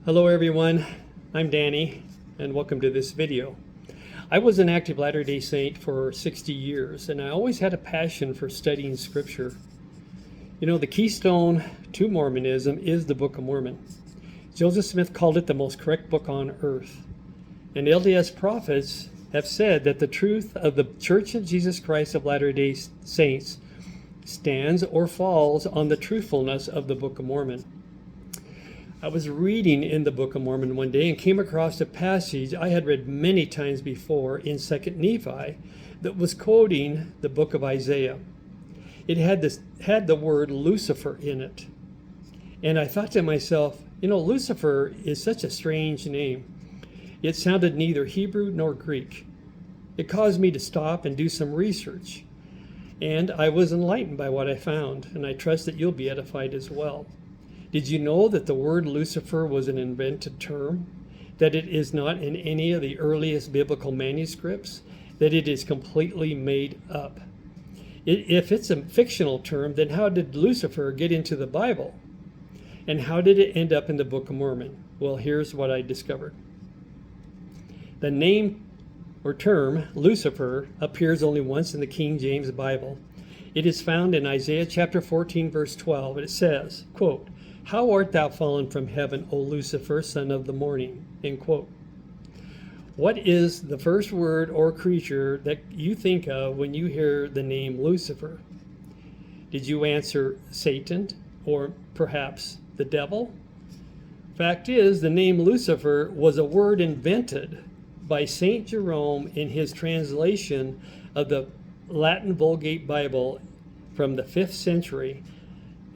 Hello everyone, I'm Danny and welcome to this video. I was an active Latter-day Saint for 60 years and I always had a passion for studying scripture. You know, the keystone to Mormonism is the Book of Mormon. Joseph Smith called it the most correct book on earth. And LDS prophets have said that the truth of the Church of Jesus Christ of Latter-day Saints stands or falls on the truthfulness of the Book of Mormon. I was reading in the Book of Mormon one day and came across a passage I had read many times before in 2 Nephi that was quoting the book of Isaiah. It had the word Lucifer in it. And I thought to myself, you know, Lucifer is such a strange name. It sounded neither Hebrew nor Greek. It caused me to stop and do some research. And I was enlightened by what I found, and I trust that you'll be edified as well. Did you know that the word Lucifer was an invented term? That it is not in any of the earliest biblical manuscripts? That it is completely made up? If it's a fictional term, then how did Lucifer get into the Bible? And how did it end up in the Book of Mormon? Well, here's what I discovered. The name or term Lucifer appears only once in the King James Bible. It is found in Isaiah chapter 14, verse 12, and it says, quote, "How art thou fallen from heaven, O Lucifer, son of the morning?" End quote. What is the first word or creature that you think of when you hear the name Lucifer? Did you answer Satan or perhaps the devil? Fact is, the name Lucifer was a word invented by St. Jerome in his translation of the Latin Vulgate Bible from the 5th century.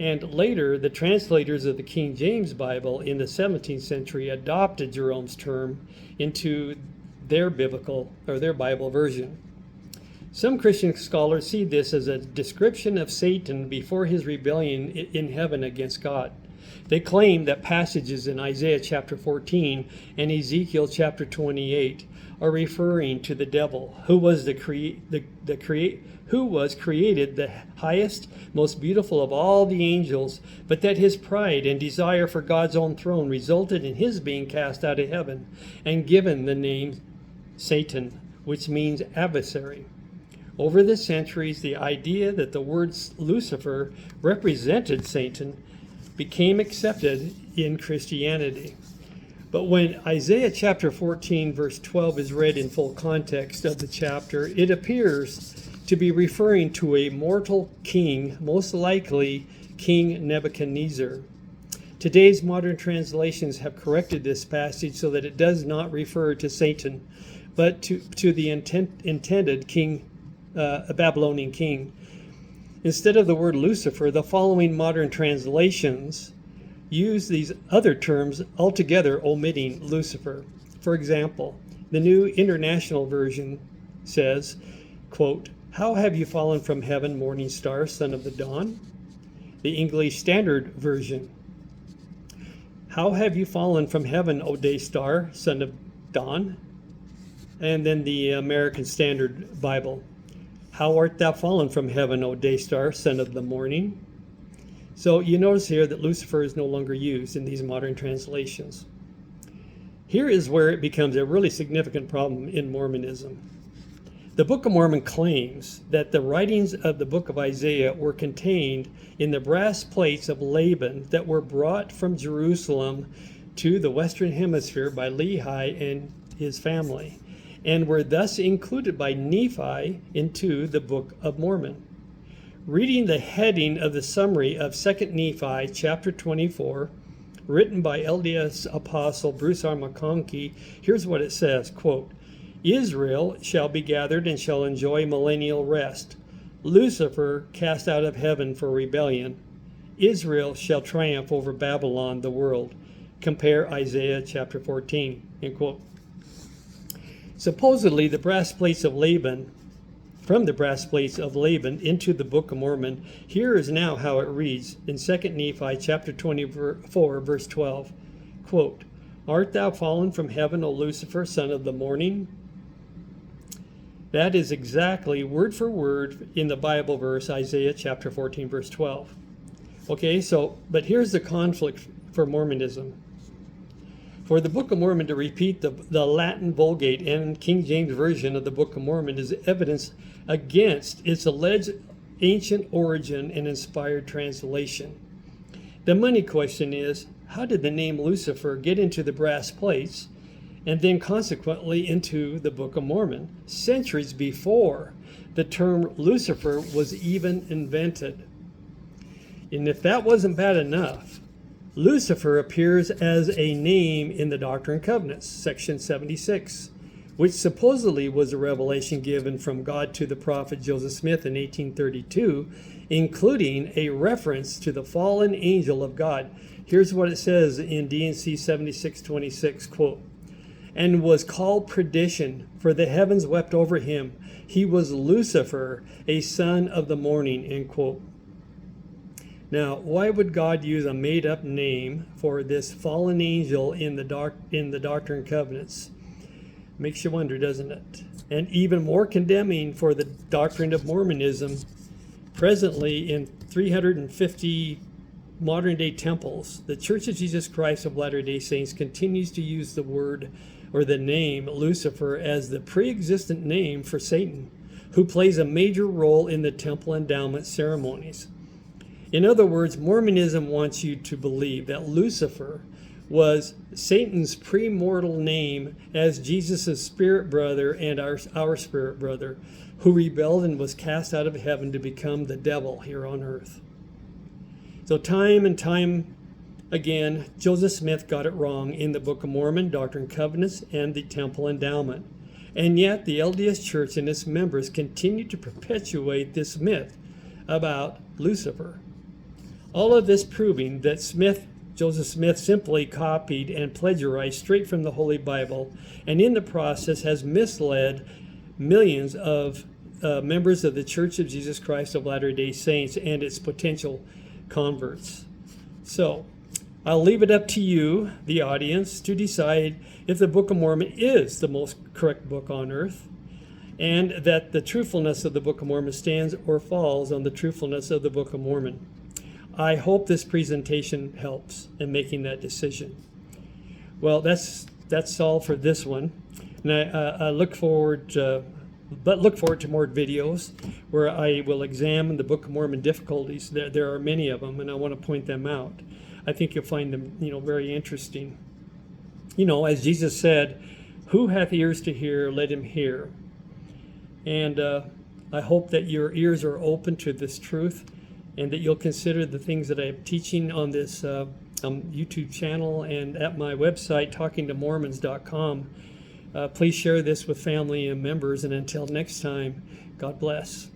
And later, the translators of the King James Bible in the 17th century adopted Jerome's term into their Bible version. Some Christian scholars see this as a description of Satan before his rebellion in heaven against God. They claim that passages in Isaiah chapter 14 and Ezekiel chapter 28 are referring to the devil, who was created the highest, most beautiful of all the angels, but that his pride and desire for God's own throne resulted in his being cast out of heaven and given the name Satan, which means adversary. Over the centuries, the idea that the word Lucifer represented Satan became accepted in Christianity. But when Isaiah chapter 14 verse 12 is read in full context of the chapter, it appears to be referring to a mortal king, most likely King Nebuchadnezzar. Today's modern translations have corrected this passage so that it does not refer to Satan, but to the intended king, a Babylonian king. Instead of the word Lucifer, the following modern translations use these other terms altogether, omitting Lucifer. For example, the New International Version says, quote, "How have you fallen from heaven, morning star, son of the dawn?" The English Standard Version, "How have you fallen from heaven, O day star, son of dawn?" And then the American Standard Bible, "How art thou fallen from heaven, O day star, son of the morning?" So you notice here that Lucifer is no longer used in these modern translations. Here is where it becomes a really significant problem in Mormonism. The Book of Mormon claims that the writings of the book of Isaiah were contained in the brass plates of Laban that were brought from Jerusalem to the Western Hemisphere by Lehi and his family, and were thus included by Nephi into the Book of Mormon. Reading the heading of the summary of 2 Nephi chapter 24, written by LDS Apostle Bruce R. McConkie, here's what it says, quote, "Israel shall be gathered and shall enjoy millennial rest. Lucifer cast out of heaven for rebellion. Israel shall triumph over Babylon, the world. Compare Isaiah chapter 14, end quote. Supposedly, the brass plates of Laban, from the brass plates of Laban into the Book of Mormon, here is now how it reads in 2 Nephi chapter 24, verse 12. Quote, "Art thou fallen from heaven, O Lucifer, son of the morning?" That is exactly word for word in the Bible verse, Isaiah chapter 14, verse 12. Okay, but here's the conflict for Mormonism. For the Book of Mormon to repeat the Latin Vulgate and King James Version of the Book of Mormon is evidence against its alleged ancient origin and inspired translation. The money question is, how did the name Lucifer get into the brass plates and then consequently into the Book of Mormon centuries before the term Lucifer was even invented? And if that wasn't bad enough, Lucifer appears as a name in the Doctrine and Covenants, section 76, which supposedly was a revelation given from God to the prophet Joseph Smith in 1832, including a reference to the fallen angel of God. Here's what it says in D&C 7626, quote, "And was called perdition, for the heavens wept over him. He was Lucifer, a son of the morning," end quote. Now, why would God use a made-up name for this fallen angel in the Doctrine and Covenants? Makes you wonder, doesn't it? And even more condemning for the doctrine of Mormonism, presently in 350 modern-day temples, the Church of Jesus Christ of Latter-day Saints continues to use the word or the name Lucifer as the pre-existent name for Satan, who plays a major role in the temple endowment ceremonies. In other words, Mormonism wants you to believe that Lucifer was Satan's premortal name as Jesus' spirit brother and our spirit brother, who rebelled and was cast out of heaven to become the devil here on earth. So time and time again, Joseph Smith got it wrong in the Book of Mormon, Doctrine and Covenants, and the Temple Endowment. And yet the LDS Church and its members continue to perpetuate this myth about Lucifer. All of this proving that Joseph Smith simply copied and plagiarized straight from the Holy Bible, and in the process has misled millions of members of the Church of Jesus Christ of Latter-day Saints and its potential converts. So, I'll leave it up to you, the audience, to decide if the Book of Mormon is the most correct book on earth, and that the truthfulness of the Book of Mormon stands or falls on the truthfulness of the Book of Mormon. I hope this presentation helps in making that decision. Well, that's all for this one, and I look forward to more videos where I will examine the Book of Mormon difficulties. There are many of them, and I want to point them out. I think you'll find them, very interesting. As Jesus said, "Who hath ears to hear, let him hear." And I hope that your ears are open to this truth, and that you'll consider the things that I'm teaching on this YouTube channel and at my website, talkingtomormons.com. Please share this with family and members, and until next time, God bless.